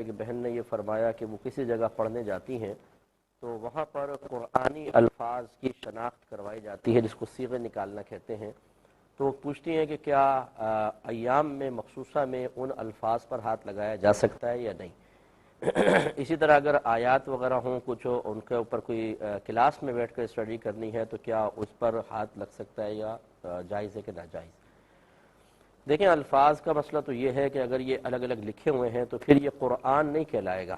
کہ بہن نے یہ فرمایا کہ وہ کسی جگہ پڑھنے جاتی ہیں تو وہاں پر قرآنی الفاظ کی شناخت کروائی جاتی ہے، جس کو صیغے نکالنا کہتے ہیں. تو پوچھتی ہیں کہ کیا ایام میں مخصوصہ میں ان الفاظ پر ہاتھ لگایا جا سکتا ہے یا نہیں. اسی طرح اگر آیات وغیرہ ہوں کچھ ان کے اوپر کوئی کلاس میں بیٹھ کر اسٹڈی کرنی ہے تو کیا اس پر ہاتھ لگ سکتا ہے یا جائز ہے کہ ناجائز. دیکھیں الفاظ کا مسئلہ تو یہ ہے کہ اگر یہ الگ الگ لکھے ہوئے ہیں تو پھر یہ قرآن نہیں کہلائے گا،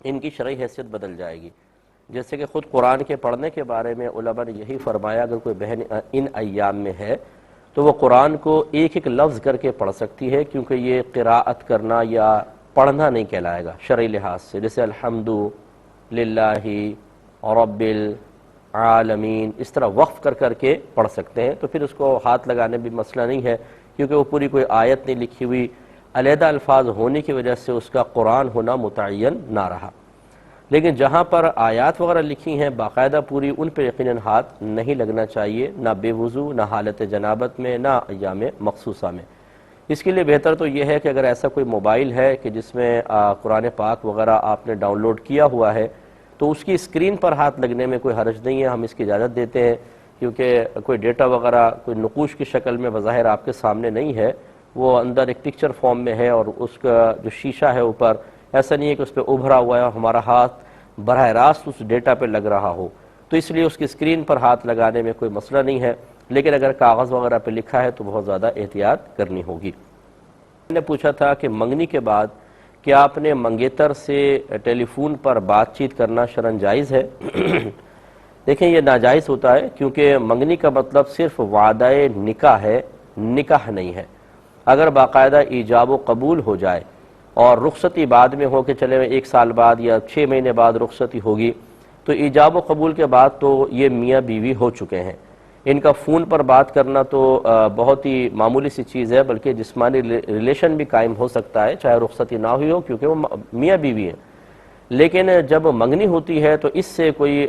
ان کی شرعی حیثیت بدل جائے گی. جیسے کہ خود قرآن کے پڑھنے کے بارے میں علماء نے یہی فرمایا اگر کوئی بہن ان ایام میں ہے تو وہ قرآن کو ایک ایک لفظ کر کے پڑھ سکتی ہے، کیونکہ یہ قراءت کرنا یا پڑھنا نہیں کہلائے گا شرعی لحاظ سے. جیسے الحمد للہ رب العالمین اس طرح وقف کر کے پڑھ سکتے ہیں، تو پھر اس کو ہاتھ لگانے بھی مسئلہ نہیں ہے، کیونکہ وہ پوری کوئی آیت نہیں لکھی ہوئی، علیحدہ الفاظ ہونے کی وجہ سے اس کا قرآن ہونا متعین نہ رہا. لیکن جہاں پر آیات وغیرہ لکھی ہیں باقاعدہ پوری، ان پہ یقیناً ہاتھ نہیں لگنا چاہیے، نہ بے وضو، نہ حالت جنابت میں، نہ ایام مخصوصہ میں. اس کے لیے بہتر تو یہ ہے کہ اگر ایسا کوئی موبائل ہے کہ جس میں قرآن پاک وغیرہ آپ نے ڈاؤن لوڈ کیا ہوا ہے تو اس کی اسکرین پر ہاتھ لگنے میں کوئی حرج نہیں ہے، ہم اس کی اجازت دیتے ہیں، کیونکہ کوئی ڈیٹا وغیرہ کوئی نقوش کی شکل میں بظاہر آپ کے سامنے نہیں ہے، وہ اندر ایک پکچر فارم میں ہے، اور اس کا جو شیشہ ہے اوپر ایسا نہیں ہے کہ اس پہ ابھرا ہوا ہے اور ہمارا ہاتھ براہ راست اس ڈیٹا پہ لگ رہا ہو، تو اس لیے اس کی اسکرین پر ہاتھ لگانے میں کوئی مسئلہ نہیں ہے. لیکن اگر کاغذ وغیرہ پہ لکھا ہے تو بہت زیادہ احتیاط کرنی ہوگی. میں نے پوچھا تھا کہ منگنی کے بعد کیا اپنے منگیتر سے ٹیلی فون پر بات چیت کرنا شرعاً جائز ہے؟ دیکھیں یہ ناجائز ہوتا ہے، کیونکہ منگنی کا مطلب صرف وعدہ نکاح ہے، نکاح نہیں ہے. اگر باقاعدہ ایجاب و قبول ہو جائے اور رخصتی بعد میں ہو کہ چلے 1 سال بعد یا 6 مہینے بعد رخصتی ہوگی، تو ایجاب و قبول کے بعد تو یہ میاں بیوی ہو چکے ہیں. ان کا فون پر بات کرنا تو بہت ہی معمولی سی چیز ہے، بلکہ جسمانی ریلیشن بھی قائم ہو سکتا ہے چاہے رخصتی نہ ہوئی ہو، کیونکہ وہ میاں بیوی ہیں. لیکن جب منگنی ہوتی ہے تو اس سے کوئی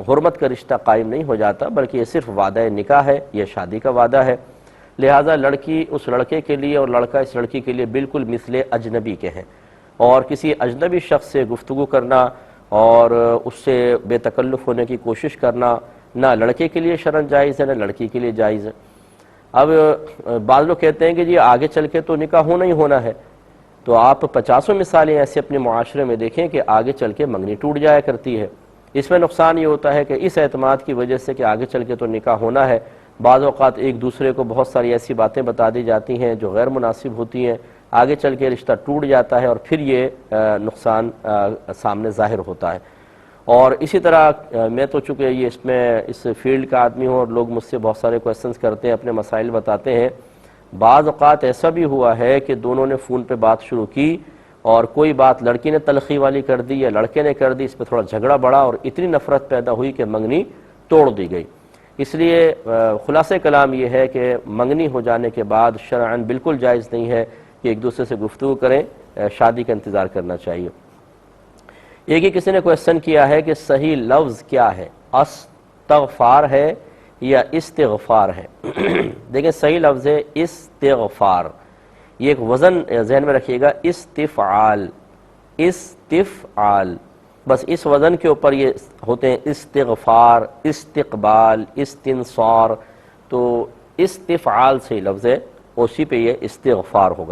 حرمت کا رشتہ قائم نہیں ہو جاتا، بلکہ یہ صرف وعدہ نکاح ہے، یہ شادی کا وعدہ ہے. لہٰذا لڑکی اس لڑکے کے لیے اور لڑکا اس لڑکی کے لیے بالکل مثل اجنبی کے ہیں، اور کسی اجنبی شخص سے گفتگو کرنا اور اس سے بے تکلف ہونے کی کوشش کرنا نہ لڑکے کے لیے شرعاً جائز ہے نہ لڑکی کے لیے جائز ہے. اب بعض لوگ کہتے ہیں کہ جی آگے چل کے تو نکاح ہونا ہی ہونا ہے، تو آپ 50 مثالیں ایسے اپنے معاشرے میں دیکھیں کہ آگے چل کے منگنی ٹوٹ جایا کرتی ہے. اس میں نقصان یہ ہوتا ہے کہ اس اعتماد کی وجہ سے کہ آگے چل کے تو نکاح ہونا ہے، بعض اوقات ایک دوسرے کو بہت ساری ایسی باتیں بتا دی جاتی ہیں جو غیر مناسب ہوتی ہیں، آگے چل کے رشتہ ٹوٹ جاتا ہے اور پھر یہ نقصان سامنے ظاہر ہوتا ہے. اور اسی طرح میں تو چونکہ یہ اس فیلڈ کا آدمی ہوں اور لوگ مجھ سے بہت سارے کویسچنز کرتے ہیں، اپنے مسائل بتاتے ہیں. بعض اوقات ایسا بھی ہوا ہے کہ دونوں نے فون پہ بات شروع کی اور کوئی بات لڑکی نے تلخی والی کر دی یا لڑکے نے کر دی، اس پہ تھوڑا جھگڑا بڑھا اور اتنی نفرت پیدا ہوئی کہ منگنی توڑ دی گئی. اس لیے خلاصہ کلام یہ ہے کہ منگنی ہو جانے کے بعد شرعاً بالکل جائز نہیں ہے کہ ایک دوسرے سے گفتگو کریں، شادی کا انتظار کرنا چاہیے. ایک ہی کسی نے کویسچن کیا ہے کہ صحیح لفظ کیا ہے، استغفار ہے یا استغفار ہے؟ دیکھیں صحیح لفظ ہے استغفار. یہ ایک وزن ذہن میں رکھیے گا، استفعال، استفعال، بس اس وزن کے اوپر یہ ہوتے ہیں استغفار، استقبال، استنصار. تو استفعال صحیح لفظ ہے، اسی پہ یہ استغفار ہوگا.